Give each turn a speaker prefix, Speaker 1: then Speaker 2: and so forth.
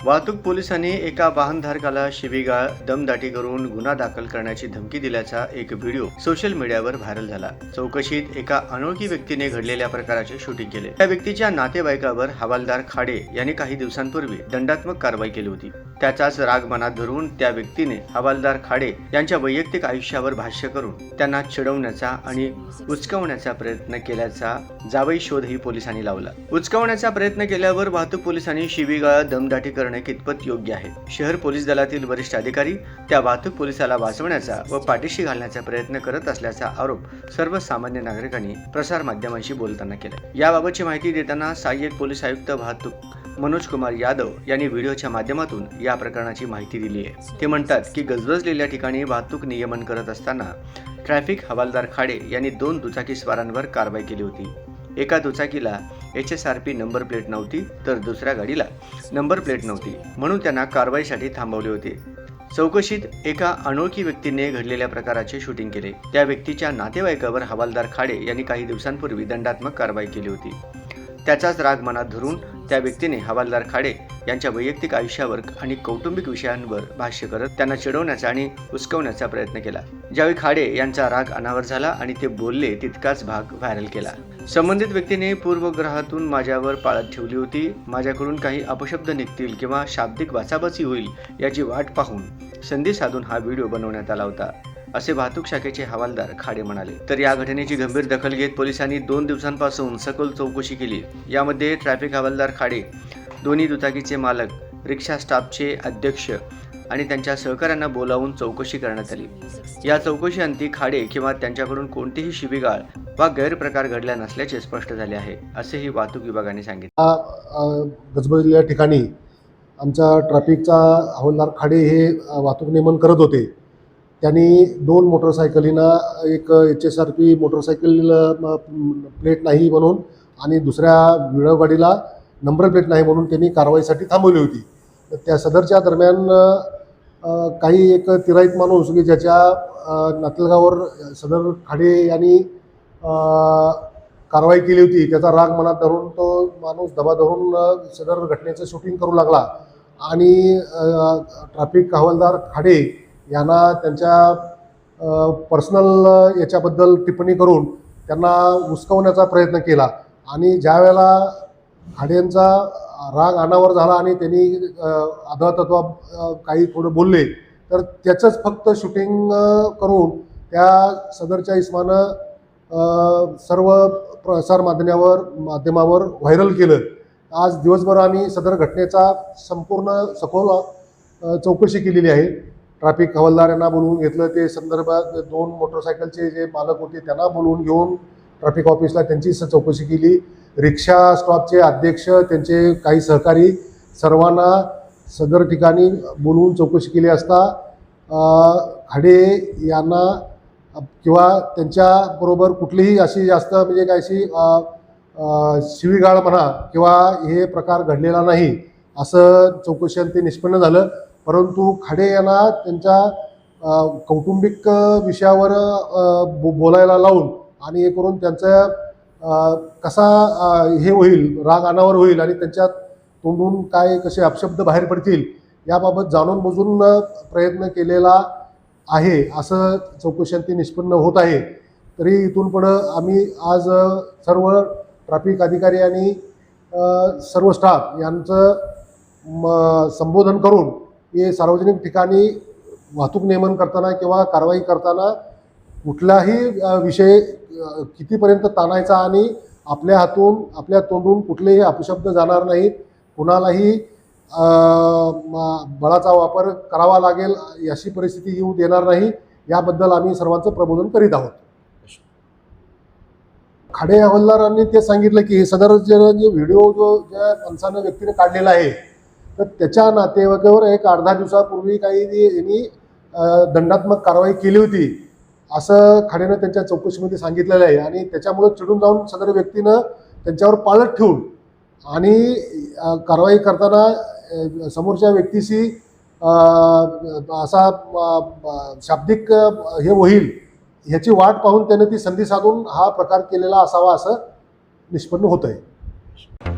Speaker 1: वाहतूक पोलिसांनी एका वाहनधारकाला शिवीगाळ, दमदाटी करून गुन्हा दाखल करण्याची धमकी दिल्याचा एक व्हिडिओ सोशल मीडियावर व्हायरल झाला। चौकशीत एका अनोळखी व्यक्तीने घडलेल्या प्रकाराचे शूटिंग केले। त्या व्यक्तीच्या नातेवाईकावर हवालदार खाडे यांनी काही दिवसांपूर्वी दंडात्मक कारवाई केली होती। त्याचाच राग मनात धरून त्या व्यक्तीने हवालदार खाडे यांच्या वैयक्तिक आयुष्यावर भाष्य करून त्यांना चिडवण्याचा आणि उचकावण्याचा प्रयत्न केल्याचा जावई शोधही पोलिसांनी लावला। उचकावण्याचा प्रयत्न केल्यावर वाहतूक पोलिसांनी शिवीगाळ, दमदाटी करणे कितपत योग्य आहे? शहर पोलीस दलातील वरिष्ठ अधिकारी त्या वाहतूक पोलिसाला वाचवण्याचा व पाठीशी घालण्याचा प्रयत्न करत असल्याचा आरोप सर्वसामान्य नागरिकांनी प्रसार माध्यमांशी बोलताना केला। याबाबतची माहिती देताना सहाय्यक पोलीस आयुक्त वाहतूक मनोज कुमार यादव यांनी व्हिडिओच्या माध्यमातून या प्रकरणाची माहिती दिली आहे। ते म्हणतात की गजबजलेल्या ठिकाणी वाहतूक नियमन करत असताना ट्रॅफिक हवालदार खाडे यांनी 2 दुचाकीस्वारांवर कारवाई केली होती। एका दुचाकीला HSRP नंबर प्लेट नव्हती तर दुसऱ्या गाडीला नंबर प्लेट नव्हती, म्हणून त्यांना कारवाईसाठी थांबवले होते। चौकशीत एका अनोळखी व्यक्तीने घडलेल्या प्रकाराचे शूटिंग केले। त्या व्यक्तीच्या नातेवाईकावर हवालदार खाडे यांनी काही दिवसांपूर्वी दंडात्मक कारवाई केली होती। त्याचाच राग मनात धरून त्या व्यक्तीने हवालदार खाडे यांच्या वैयक्तिक आयुष्यावर आणि कौटुंबिक विषयांवर भाष्य करत त्यांना चिडवण्याचा आणि उचकवण्याचा प्रयत्न केला। ज्यावेळी खाडे यांचा राग अनावर झाला आणि ते बोलले तितकाच भाग व्हायरल केला। संबंधित व्यक्तीने पूर्वग्रहातून माझ्यावर पाळत ठेवली होती। माझ्याकडून काही अपशब्द निघतील किंवा शाब्दिक वाचाबाची होईल याची वाट पाहून संधी साधून हा व्हिडिओ बनवण्यात आला होता, असे वाहतूक शाखेचे हवालदार खाडे म्हणाले। तर या घटनेची गंभीर दखल घेत पोलिसांनी 2 दिवसांपासून सखोल चौकशी केली। यामध्ये ट्रॅफिक हवालदार खाडे, दोन्ही दुचाकीचे मालक, रिक्षा स्टाफचे अध्यक्ष आणि त्यांच्या सहकाऱ्यांना बोलावून चौकशी करण्यात आली। या चौकशीअंती खाडे किंवा त्यांच्याकडून कोणतीही शिवीगाळ वा गैरप्रकार घडला नसल्याचे स्पष्ट झाले आहे, असेही वाहतूक विभागाने सांगितले।
Speaker 2: गजबजलेल्या ठिकाणी आमचा ट्रॅफिकचा हवालदार खाडे हे वाहतूक नियमन करत होते। त्यांनी 2 मोटरसायकलींना एक HSRP मोटरसायकल प्लेट नाही म्हणून आणि दुसऱ्या विळव गाडीला नंबर प्लेट नाही म्हणून त्यांनी कारवाईसाठी थांबवली होती। त्या सदरच्या दरम्यान काही एक तिराईत माणूस की ज्याच्या नातलगावर सदर खाडे यांनी कारवाई केली होती, त्याचा राग मनात धरून तो माणूस दबा धरून सदर घटनेचं शूटिंग करू लागला आणि ट्रॅफिक हवालदार खाडे यांना त्यांच्या पर्सनल याच्याबद्दल टिप्पणी करून त्यांना उचकवण्याचा प्रयत्न केला आणि ज्या वेळेला खाडेंचा राग अनावर झाला आणि त्यांनी अधातत्वा काही थोडं बोलले तर त्याचंच फक्त शूटिंग करून त्या सदरच्या इस्मानं सर्व प्रसार माध्यमावर व्हायरल केलं। आज दिवसभर आम्ही सदर घटनेचा संपूर्ण सखोल चौकशी केलेली आहे। ट्रॅफिक हवालदार यांना बोलवून घेतलं, ते संदर्भात 2 मोटरसायकलचे जे मालक होते त्यांना बोलवून घेऊन ट्रॅफिक ऑफिसला त्यांची सचौकशी केली। रिक्षा स्टॉपचे अध्यक्ष, त्यांचे काही सहकारी सर्वांना सदर ठिकाणी बोलवून चौकशी केली असता खाडे यांना किंवा त्यांच्याबरोबर कुठलीही अशी जास्त म्हणजे काय अशी शिवीगाळ म्हणा किंवा हे प्रकार घडलेला नाही असं चौकशीअंती निष्पन्न झालं। परंतु खाडे यांना त्यांच्या कौटुंबिक विषयावर बोलायला लावून आणि हे करून त्यांचं कसा हे होईल, राग अनावर होईल आणि त्यांच्यात तोंडून काय कसे अपशब्द बाहेर पडतील याबाबत जाणून बुजून प्रयत्न केलेला आहे असं चौकशीअंती निष्पन्न होत आहे। तरी इथून पुढं आम्ही आज सर्व ट्रॅफिक अधिकारी आणि सर्व स्टाफ यांचं संबोधन करून हे सार्वजनिक ठिकाणी वाहतूक नियमन करताना किंवा कारवाई करताना कुठलाही विषय कितीपर्यंत ताणायचा आणि आपल्या हातून आपल्या तोंडून कुठलेही अपशब्द जाणार नाहीत, कुणालाही बळाचा वापर करावा लागेल अशी परिस्थिती येऊ देणार नाही, याबद्दल आम्ही सर्वांचं प्रबोधन करीत आहोत। खाडे हवालदारांनी ते सांगितलं की सदर जे व्हिडिओ ज्या माणसानं व्यक्तीने काढलेला आहे तर त्याच्या नातेवाईकावर एक अर्धा दिवसापूर्वी काही यांनी दंडात्मक कारवाई केली होती असं खाडेनं त्यांच्या चौकशीमध्ये सांगितलेलं आहे आणि त्याच्यामुळे चिडून जाऊन सदर व्यक्तीनं त्यांच्यावर पाळत ठेवून आणि कारवाई करताना समोरच्या व्यक्तीशी असा शाब्दिक हे होईल ह्याची वाट पाहून त्याने ती संधी साधून हा प्रकार केलेला असावा असं निष्पन्न होत आहे।